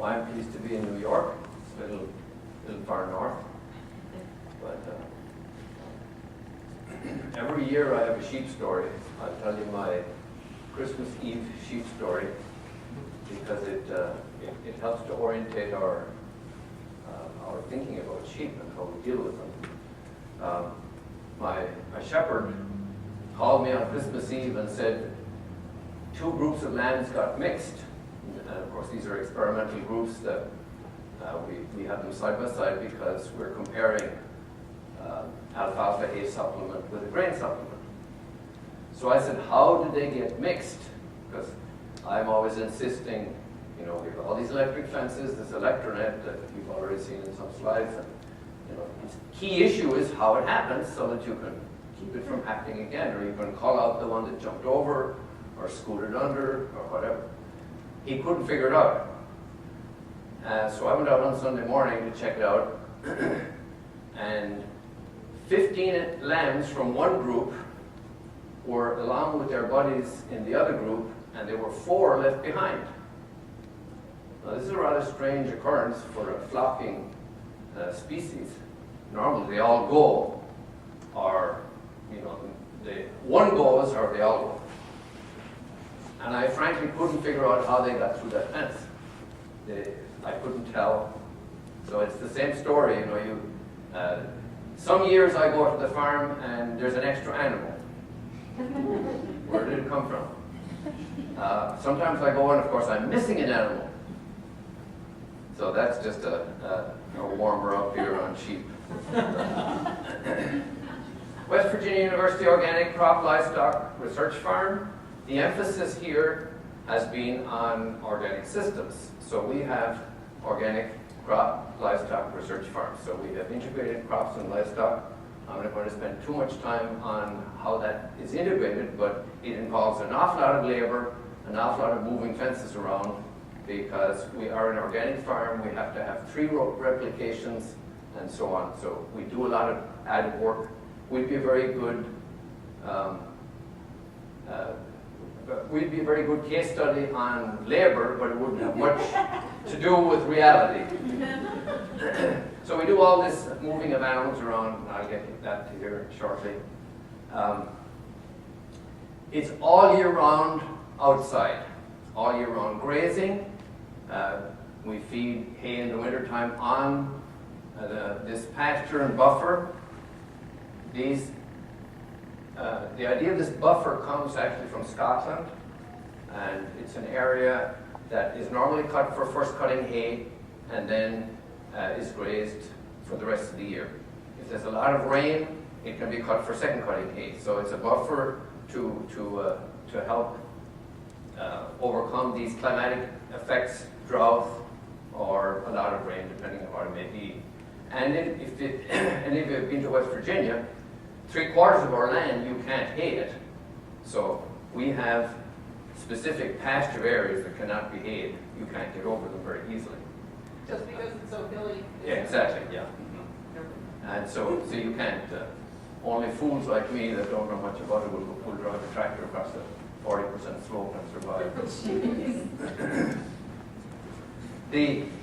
Well, I'm pleased to be in New York. It's a little far north. But every year I have a sheep story. I'll tell you my Christmas Eve sheep story because it helps to orientate our thinking about sheep and how we deal with them. My shepherd called me on Christmas Eve and said 2 groups of lambs got mixed. And of course, these are experimental groups that we have them side by side because we're comparing alfalfa hay supplement with a grain supplement. So I said, how did they get mixed? Because I'm always insisting, you know, we have all these electric fences, this electronet that you've already seen in some slides. And, you know, the key issue is how it happens so that you can keep it from happening again, or you can call out the one that jumped over or scooted under or whatever. He couldn't figure it out. So I went out on Sunday morning to check it out, and 15 lambs from one group were along with their buddies in the other group, and there were 4 left behind. Now this is a rather strange occurrence for a flocking species. Normally they all go, or you know, one goes or they all go. And I frankly couldn't figure out how they got through that fence. I couldn't tell. So it's the same story, you know. Some years I go to the farm and there's an extra animal. Where did it come from? Sometimes I go and of course I'm missing an animal. So that's just a warmer up here on sheep. West Virginia University Organic Crop Livestock Research Farm. The emphasis here has been on organic systems. So we have organic crop livestock research farms. So we have integrated crops and livestock. I'm not going to spend too much time on how that is integrated, but it involves an awful lot of labor, an awful lot of moving fences around, because we are an organic farm. We have to have 3 replications and so on. So we do a lot of added work. We'd be a very good case study on labor, but it wouldn't have much to do with reality. So we do all this moving of animals around, and I'll get that to here shortly. It's all year round outside, all year round grazing. We feed hay in the wintertime on this pasture and buffer. The idea of this buffer comes actually from Scotland, and it's an area that is normally cut for first cutting hay and then is grazed for the rest of the year. If there's a lot of rain, it can be cut for second cutting hay. So it's a buffer to help overcome these climatic effects, drought, or a lot of rain, depending on what it may be. And if any of you have been to West Virginia, 3/4 of our land, you can't hay it. So we have specific pasture areas that cannot be hayed. You can't get over them very easily. Just because it's so hilly? Yeah, exactly, yeah. Mm-hmm. And so you can't, only fools like me that don't know much about it will drive a tractor across the 40% slope and survive.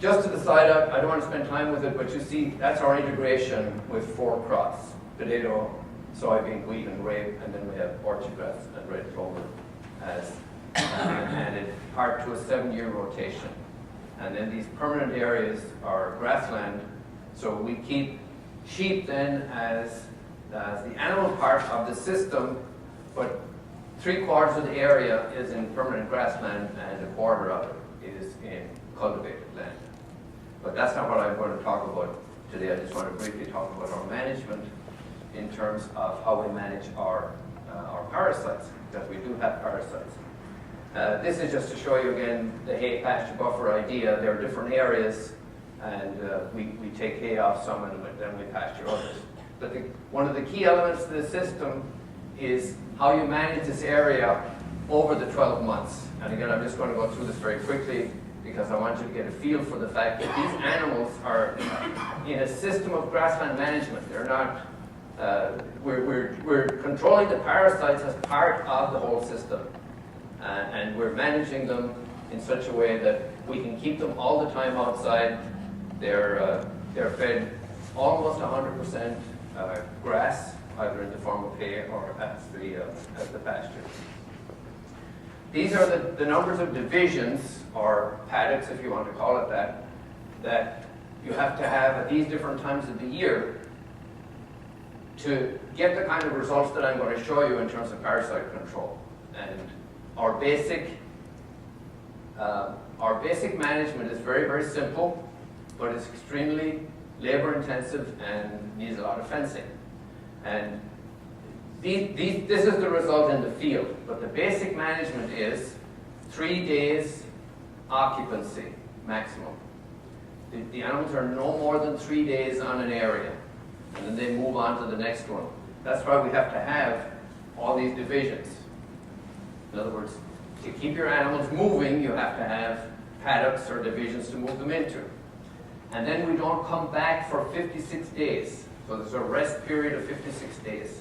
Just to the side up, I don't want to spend time with it, but you see that's our integration with 4 crops: potato, soybean, wheat, and rape, and then we have orchard grass and red clover as added part to a 7-year rotation. And then these permanent areas are grassland, so we keep sheep then as the animal part of the system, but 3/4 of the area is in permanent grassland and 1/4 of it is in cultivated land. But that's not what I'm going to talk about today. I just want to briefly talk about our management in terms of how we manage our parasites, because we do have parasites. This is just to show you again the hay pasture buffer idea. There are different areas, and we take hay off some and then we pasture others. But one of the key elements of the system is how you manage this area over the 12 months. And again, I'm just going to go through this very quickly because I want you to get a feel for the fact that these animals are in a system of grassland management. They're not, we're controlling the parasites as part of the whole system. And we're managing them in such a way that we can keep them all the time outside. They're fed almost 100% grass, either in the form of hay or as the pasture. These are the numbers of divisions, or paddocks if you want to call it that, that you have to have at these different times of the year to get the kind of results that I'm going to show you in terms of parasite control. And our basic management is very, very simple, but it's extremely labor intensive and needs a lot of fencing. And this is the result in the field, but the basic management is 3 days occupancy maximum. The animals are no more than 3 days on an area, and then they move on to the next one. That's why we have to have all these divisions. In other words, to keep your animals moving, you have to have paddocks or divisions to move them into. And then we don't come back for 56 days. So there's a rest period of 56 days.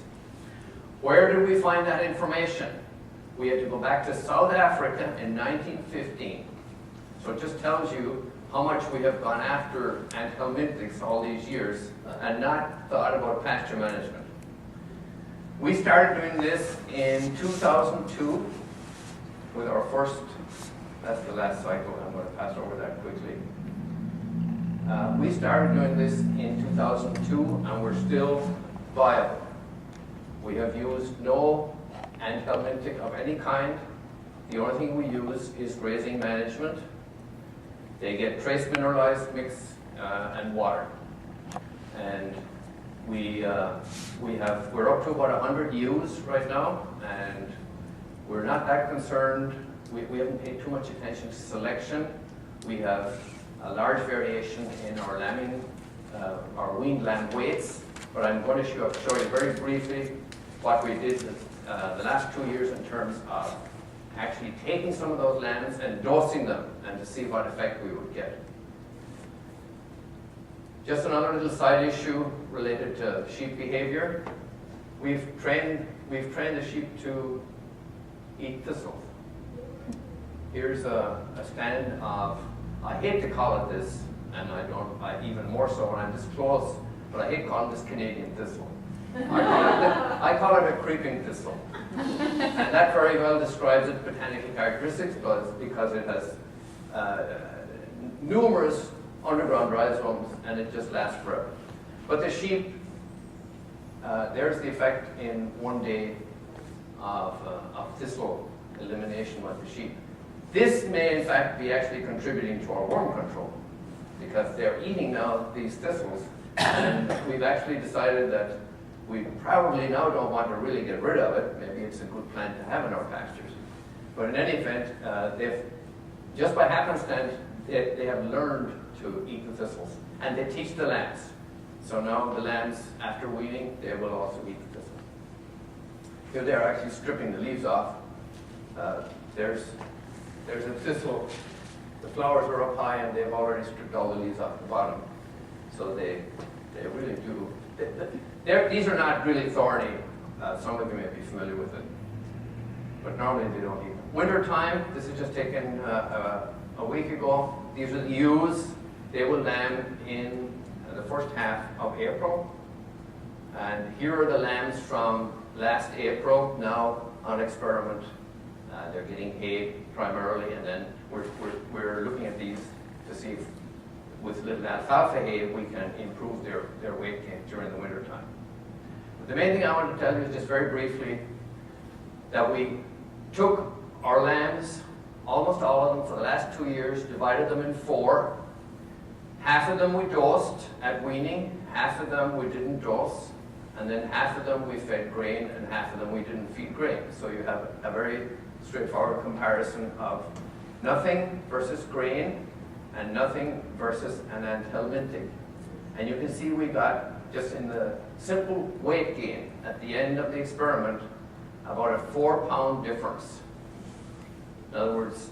Where did we find that information? We had to go back to South Africa in 1915. So it just tells you how much we have gone after anthelmintics all these years and not thought about pasture management. We started doing this in 2002 with our first, that's the last cycle, I'm going to pass over that quickly. We started doing this in 2002 and we're still viable. We have used no anthelmintic of any kind. The only thing we use is grazing management. They get trace mineralized mix and water. And we're up to about 100 ewes right now, and we're not that concerned. We haven't paid too much attention to selection. We have a large variation in our lambing, our weaned lamb weights, but I'm going to show you very briefly what we did the last 2 years in terms of actually taking some of those lambs and dosing them and to see what effect we would get. Just another little side issue related to sheep behavior. We've trained the sheep to eat thistle. Here's a stand of, I hate to call it this, and I even more so when I'm this close, but I hate calling this Canadian thistle. I call it a creeping thistle. And that very well describes its botanical characteristics because it has numerous underground rhizomes and it just lasts forever. But the sheep, there's the effect in 1 day of thistle elimination with the sheep. This may in fact be actually contributing to our worm control because they're eating now these thistles, and we've actually decided that we probably now don't want to really get rid of it. Maybe it's a good plant to have in our pastures. But in any event, they've, just by happenstance, they have learned to eat the thistles. And they teach the lambs. So now the lambs, after weaning, they will also eat the thistles. Here they're actually stripping the leaves off. There's a thistle. The flowers are up high and they've already stripped all the leaves off the bottom. So they really do. These are not really thorny. Some of you may be familiar with it. But normally they don't eat them. Winter time, this is just taken a week ago. These are the ewes. They will lamb in the first half of April. And here are the lambs from last April, now on experiment. They're getting hay primarily, and then we're looking at these to see if with little alfalfa hay we can improve their weight gain during the winter time. But the main thing I want to tell you is just very briefly that we took our lambs, almost all of them for the last 2 years, divided them in 4. Half of them we dosed at weaning, half of them we didn't dose, and then half of them we fed grain and half of them we didn't feed grain. So you have a very straightforward comparison of nothing versus grain and nothing versus an anthelmintic. And you can see we got, just in the simple weight gain at the end of the experiment, about a 4-pound difference. In other words,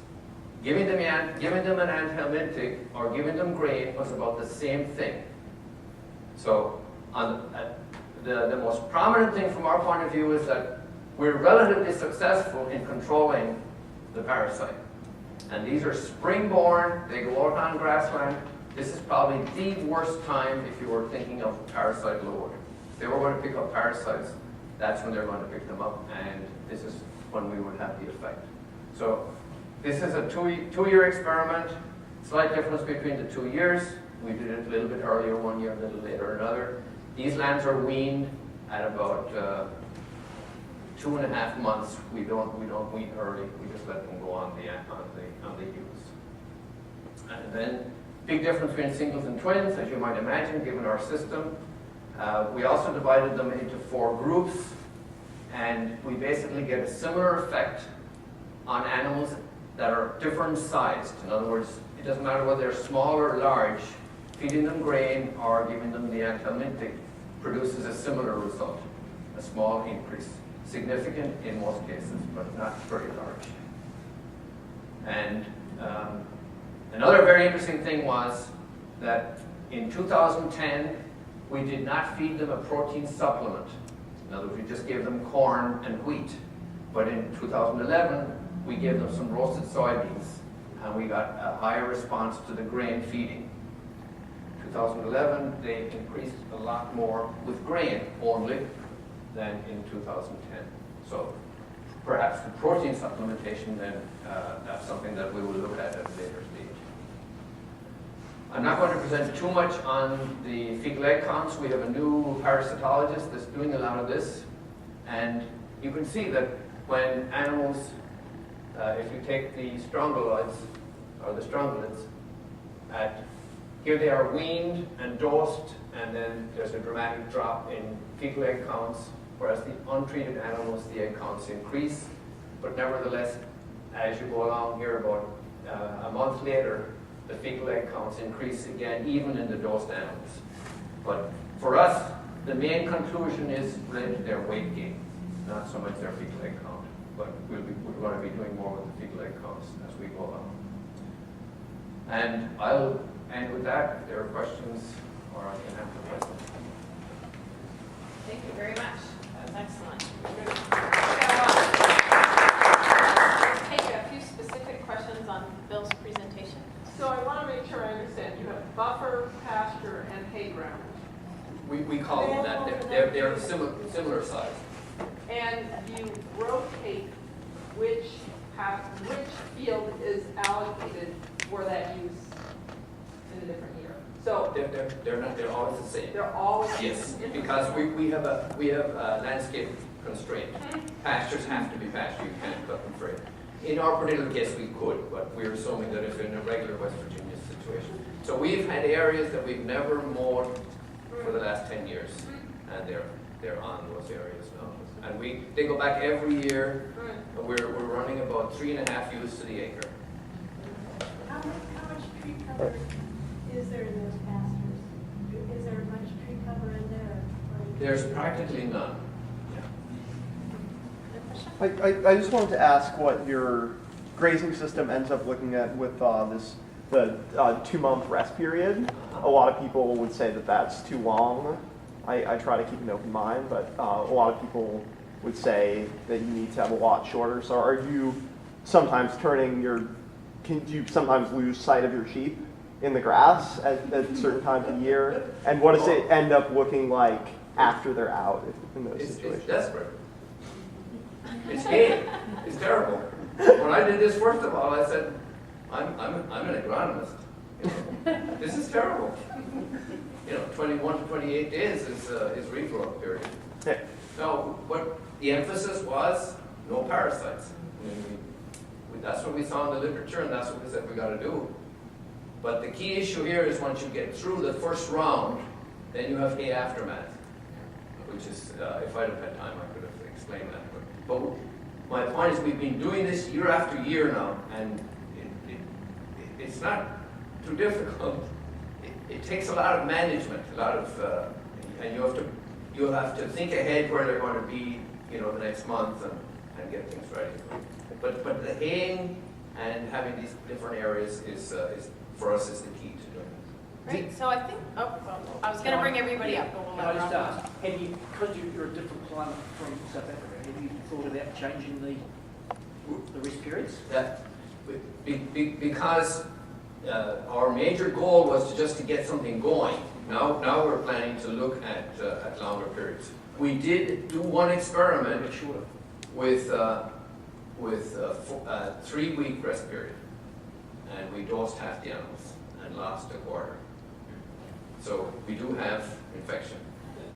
giving them an anthelmintic or giving them grain was about the same thing. So the most prominent thing from our point of view is that we're relatively successful in controlling the parasite. And these are spring-born, they go out on grassland. This is probably the worst time if you were thinking of parasite load. If they were going to pick up parasites, that's when they're going to pick them up, and this is when we would have the effect. So this is a two-year experiment. Slight difference between the 2 years. We did it a little bit earlier 1 year, a little later another. These lambs are weaned at about 2.5 months. We don't wean early. We just let them go on the ewes. And then big difference between singles and twins, as you might imagine, given our system. We also divided them into 4 groups, and we basically get a similar effect on animals that are different sized. In other words, it doesn't matter whether they're small or large, feeding them grain or giving them the anthelmintic produces a similar result, a small increase. Significant in most cases, but not very large. And another very interesting thing was that in 2010, we did not feed them a protein supplement. In other words, we just gave them corn and wheat. But in 2011, we gave them some roasted soybeans, and we got a higher response to the grain feeding. 2011, they increased a lot more with grain only than in 2010. So perhaps the protein supplementation then, that's something that we will look at a later stage. I'm not going to present too much on the fecal egg counts. We have a new parasitologist that's doing a lot of this. And you can see that when animals, if you take the strongyloids, or the strongylids, here they are weaned and dosed, and then there's a dramatic drop in fecal egg counts, whereas the untreated animals, the egg counts increase. But nevertheless, as you go along here, about a month later, the fecal egg counts increase again, even in the dosed animals. But for us, the main conclusion is related to their weight gain, not so much their fecal egg count. But we're going to be doing more with the fecal egg counts as we go along. And I'll end with that. If there are questions, or I can answer questions. Thank you very much. That was excellent. We'll take a few specific questions on Bill's presentation. So I want to make sure I understand. You have buffer, pasture, and hay ground. We call them that. They're similar size. And you rotate which field is allocated for that use in a different year. So They're always the same. they're always Yes, because we have a landscape constraint. Pastures have to be pasture. You can't cut them free. In our particular case, we could, but we're assuming that if in a regular West Virginia situation. So we've had areas that we've never mowed for the last 10 years, and they're on those areas now. And they go back every year, and we're running about 3.5 ewes to the acre. How much tree cover is there in those pastures? Is there much tree cover in there? There's practically none. I just wanted to ask what your grazing system ends up looking at with the 2-month rest period. A lot of people would say that that's too long. I try to keep an open mind, but a lot of people would say that you need to have a lot shorter. So are you sometimes can you sometimes lose sight of your sheep in the grass at certain times of year? And what does it end up looking like after they're out in those situations? It's desperate. It's game. It's terrible. When I did this, first of all, I said, I'm an agronomist. This is terrible. 21 to 28 days is regrowth period. Yeah. So, what the emphasis was, no parasites. That's what we saw in the literature, and that's what we said we got to do. But the key issue here is once you get through the first round, then you have hay aftermath, which is, if I'd have had time, I could have explained that. But my point is we've been doing this year after year now, and it's not too difficult. It takes a lot of management, and you'll have to think ahead where they're going to be, the next month and get things ready. But the haying and having these different areas is for us is the key to doing it. Great. So I think, I was going to bring everybody up, but we'll Can I let just Rob. ask, because you're a different climate from South Africa, have you thought about changing the rest periods? because our major goal was just to get something going. Now we're planning to look at longer periods. We did do one experiment with a 3-week rest period, and we dosed half the animals and lost a quarter. So we do have infection.